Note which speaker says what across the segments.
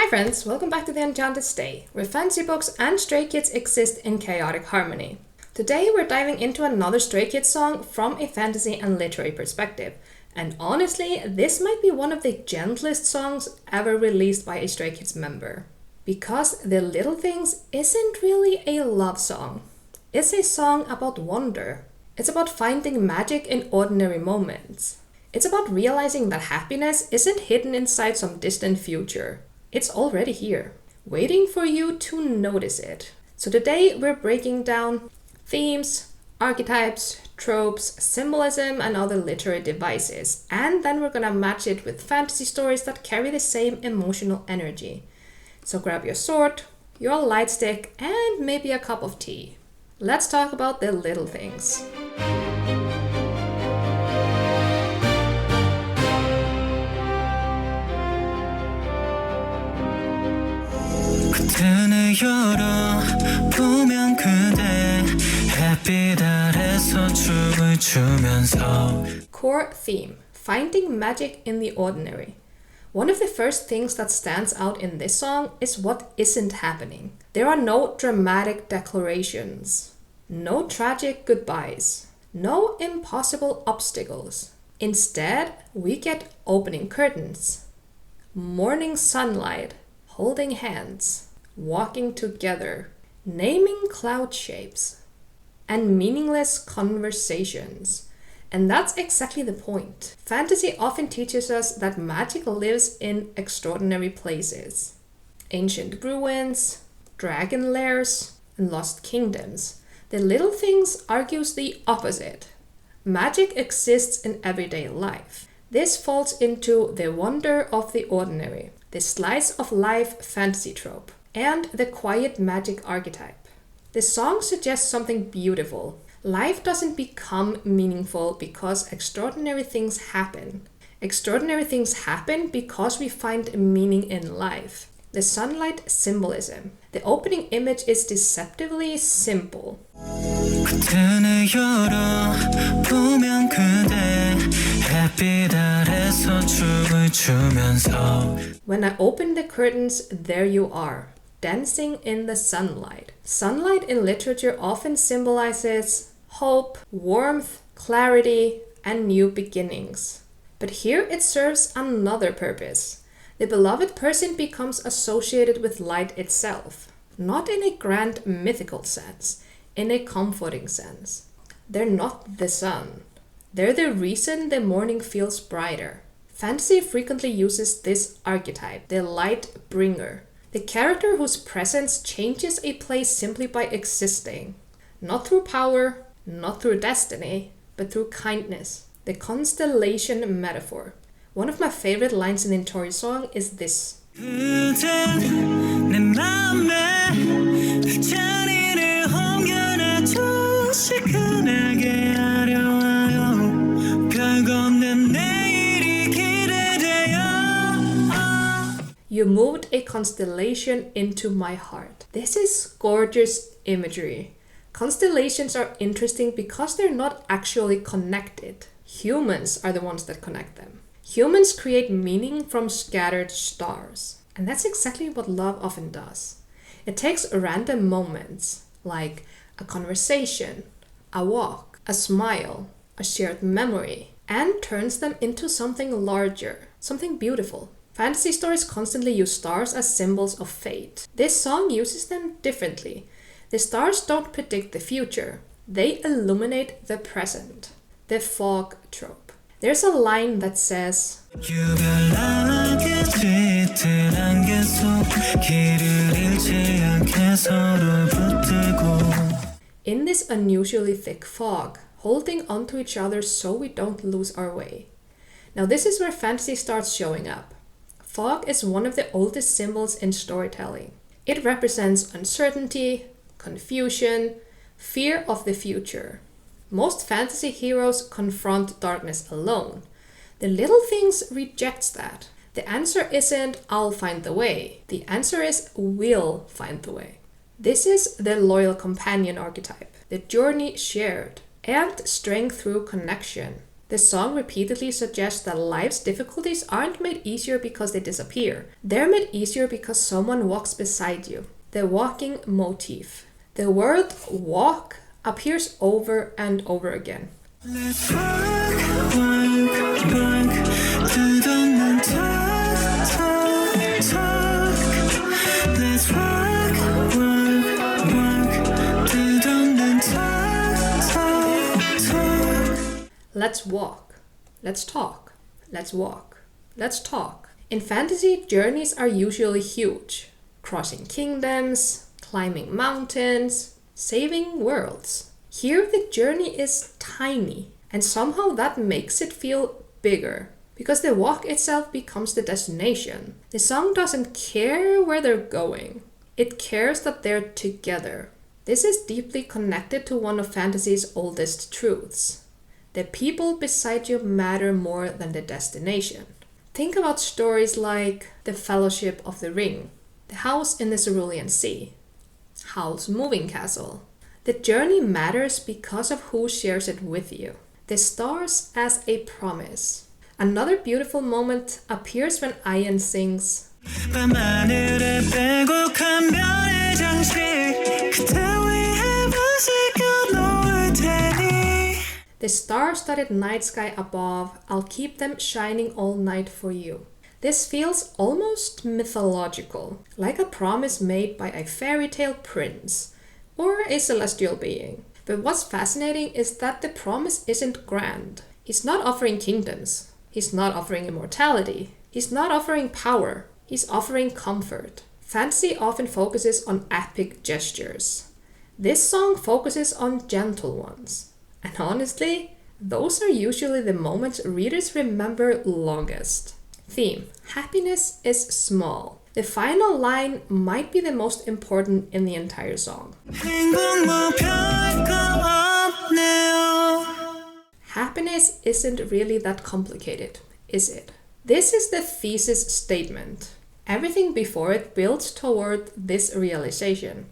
Speaker 1: friends, welcome back to the Enchanted Stay, where fantasy books and Stray Kids exist in chaotic harmony. Today we're diving into another Stray Kids song from a fantasy and literary perspective. And honestly, this might be one of the gentlest songs ever released by a Stray Kids member. Because The Little Things isn't really a love song. It's a song about wonder. It's about finding magic in ordinary moments. It's about realizing that happiness isn't hidden inside some distant future. It's already here, waiting for you to notice it. So today we're breaking down themes, archetypes, tropes, symbolism, and other literary devices. And then we're gonna match it with fantasy stories that carry the same emotional energy. So grab your sword, your light stick, and maybe a cup of tea. Let's talk about the little things.
Speaker 2: 눈을 열어 보면 그대 햇빛 아래서 춤을 추면서
Speaker 1: Core theme, finding magic in the ordinary. One of the first things that stands out in this song is what isn't happening. There are no dramatic declarations, no tragic goodbyes, no impossible obstacles. Instead, we get opening curtains, morning sunlight, holding hands, walking together, naming cloud shapes, and meaningless conversations. And that's exactly the point. Fantasy often teaches us that magic lives in extraordinary places. Ancient ruins, dragon lairs, and lost kingdoms. The Little Things argues the opposite. Magic exists in everyday life. This falls into the wonder of the ordinary, the slice of life fantasy trope, and the quiet magic archetype. The song suggests something beautiful. Life doesn't become meaningful because extraordinary things happen. Extraordinary things happen because we find meaning in life. The Sunlight Symbolism. The opening image is deceptively simple.
Speaker 2: 눈을 열어 보면 그대 햇빛 아래서 춤을 추면서
Speaker 1: When I open the curtains, there you are, dancing in the sunlight. Sunlight in literature often symbolizes hope, warmth, clarity, and new beginnings. But here it serves another purpose. The beloved person becomes associated with light itself, not in a grand mythical sense, in a comforting sense. They're not the sun. They're the reason the morning feels brighter. Fantasy frequently uses this archetype, the light bringer, the character whose presence changes a place simply by existing, not through power, not through destiny, but through kindness. The Constellation Metaphor. One of my favorite lines in the Tori song is this.
Speaker 2: 그댄 내 맘에 자리를 옮겨놔줘 시큰하게 아려와요 별없는 내일이 기대돼요.
Speaker 1: You moved a constellation into my heart. This is gorgeous imagery. Constellations are interesting because they're not actually connected. Humans are the ones that connect them. Humans create meaning from scattered stars. And that's exactly what love often does. It takes random moments, like a conversation, a walk, a smile, a shared memory, and turns them into something larger, something beautiful. Fantasy stories constantly use stars as symbols of fate. This song uses them differently. The stars don't predict the future. They illuminate the present. The Fog Trope. There's a line that says,
Speaker 2: 유별나게 짙은 안개 속 길을 잃지 않게 서로 붙들고
Speaker 1: in this unusually thick fog, holding onto each other so we don't lose our way. Now this is where fantasy starts showing up. Fog is one of the oldest symbols in storytelling. It represents uncertainty, confusion, fear of the future. Most fantasy heroes confront darkness alone. The Little Things rejects that. The answer isn't, I'll find the way. The answer is, we'll find the way. This is the loyal companion archetype, the journey shared, and strength through connection. The song repeatedly suggests that life's difficulties aren't made easier because they disappear. They're made easier because someone walks beside you. The Walking Motif. The word walk appears over and over again.
Speaker 2: Let's walk, walk, walk. 끝없는 talk, talk, talk. Let's walk, walk, walk. 끝없는 talk, talk, talk.
Speaker 1: Let's walk. Let's talk. Let's walk. Let's talk. In fantasy, journeys are usually huge. Crossing kingdoms, climbing mountains, saving worlds. Here the journey is tiny, and somehow that makes it feel bigger, because the walk itself becomes the destination. The song doesn't care where they're going. It cares that they're together. This is deeply connected to one of fantasy's oldest truths. The people beside you matter more than the destination. Think about stories like The Fellowship of the Ring, The House in the Cerulean Sea, Howl's Moving Castle. The journey matters because of who shares it with you. The stars as a promise. Another beautiful moment appears when Ian sings,
Speaker 2: 밤하늘에 빼곡한 별의 장식 그대 위에 빛을 껴놓을 테니.
Speaker 1: The star-studded night sky above, I'll keep them shining all night for you. This feels almost mythological, like a promise made by a fairy tale prince or a celestial being. But what's fascinating is that the promise isn't grand. He's not offering kingdoms. He's not offering immortality. He's not offering power. He's offering comfort. Fantasy often focuses on epic gestures. This song focuses on gentle ones. And honestly, those are usually the moments readers remember longest. Theme: happiness is small. The final line might be the most important in the entire song.
Speaker 2: 행복 뭐 별거 없네요.
Speaker 1: Happiness isn't really that complicated, is it? This is the thesis statement. Everything before it builds toward this realization.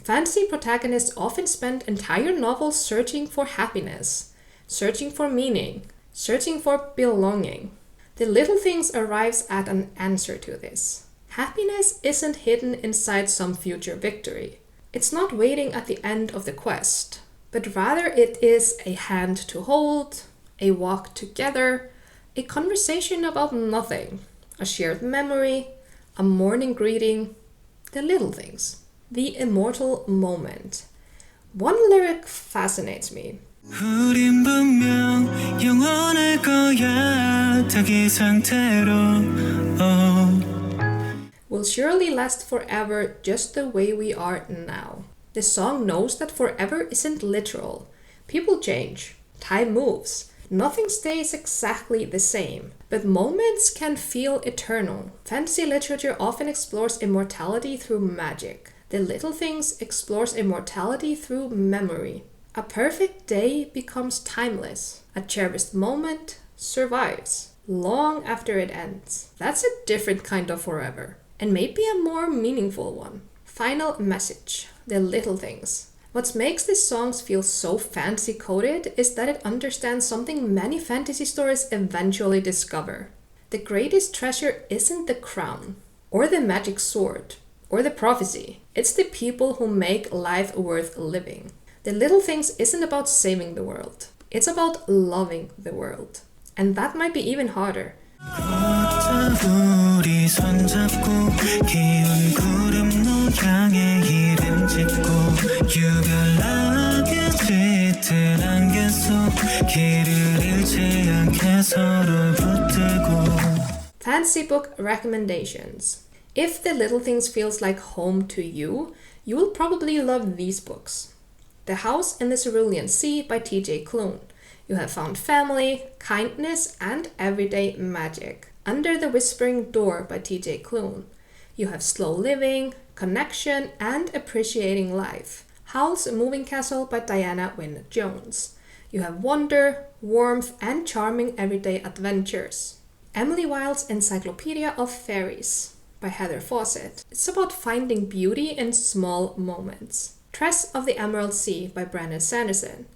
Speaker 1: Fantasy protagonists often spend entire novels searching for happiness, searching for meaning, searching for belonging. The Little Things arrives at an answer to this. Happiness isn't hidden inside some future victory. It's not waiting at the end of the quest, but rather it is a hand to hold, a walk together, a conversation about nothing, a shared memory, a morning greeting, the little things. The Immortal Moment. One lyric fascinates me.
Speaker 2: 우린 분명 영원할 거야 자기 상태로
Speaker 1: Will surely last forever just the way we are now. The song knows that forever isn't literal. People change. Time moves. Nothing stays exactly the same. But moments can feel eternal. Fantasy literature often explores immortality through magic. The Little Things explores immortality through memory. A perfect day becomes timeless. A cherished moment survives long after it ends. That's a different kind of forever, and maybe a more meaningful one. Final message: The Little Things. What makes these songs feel so fantasy-coded is that it understands something many fantasy stories eventually discover. The greatest treasure isn't the crown, or the magic sword, or the prophecy. It's the people who make life worth living. The Little Things isn't about saving the world. It's about loving the world. And that might be even harder.
Speaker 2: 우리 손잡고 기운 구름 노향에 이름 짓고 유별나게 짙은 안개 속 길을 잃지 않게 서로 붙들고.
Speaker 1: Fantasy book recommendations. If The Little Things feels like home to you, you will probably love these books. The House in the Cerulean Sea by T.J. Klune. You have found family, kindness, and everyday magic. Under the Whispering Door by T.J. Klune. You have slow living, connection, and appreciating life. Howl's Moving Castle by Diana Wynne Jones. You have wonder, warmth, and charming everyday adventures. Emily Wilde's Encyclopedia of Fairies by Heather Fawcett. It's about finding beauty in small moments. Tress of the Emerald Sea by Brandon Sanderson.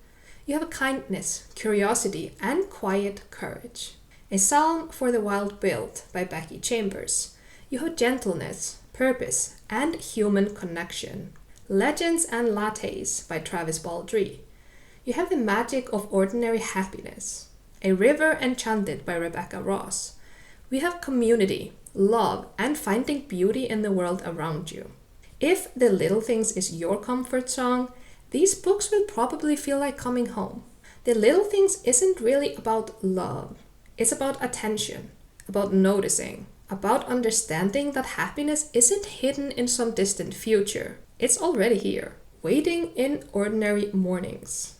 Speaker 1: You have kindness, curiosity, and quiet courage. A Psalm for the Wild Build by Becky Chambers. You have gentleness, purpose, and human connection. Legends and Lattes by Travis Baldry. You have the magic of ordinary happiness. A River Enchanted by Rebecca Ross. We have community, love, and finding beauty in the world around you. If The Little Things is your comfort song, these books will probably feel like coming home. The Little Things isn't really about love. It's about attention, about noticing, about understanding that happiness isn't hidden in some distant future. It's already here, waiting in ordinary mornings.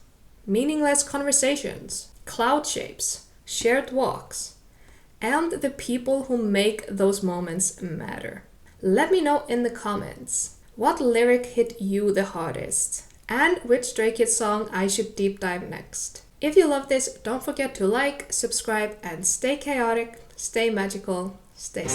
Speaker 1: Meaningless conversations, cloud shapes, shared walks, and the people who make those moments matter. Let me know in the comments what lyric hit you the hardest and which Stray Kids song I should deep dive next. If you love this, don't forget to like, subscribe, and stay chaotic, stay magical, stay.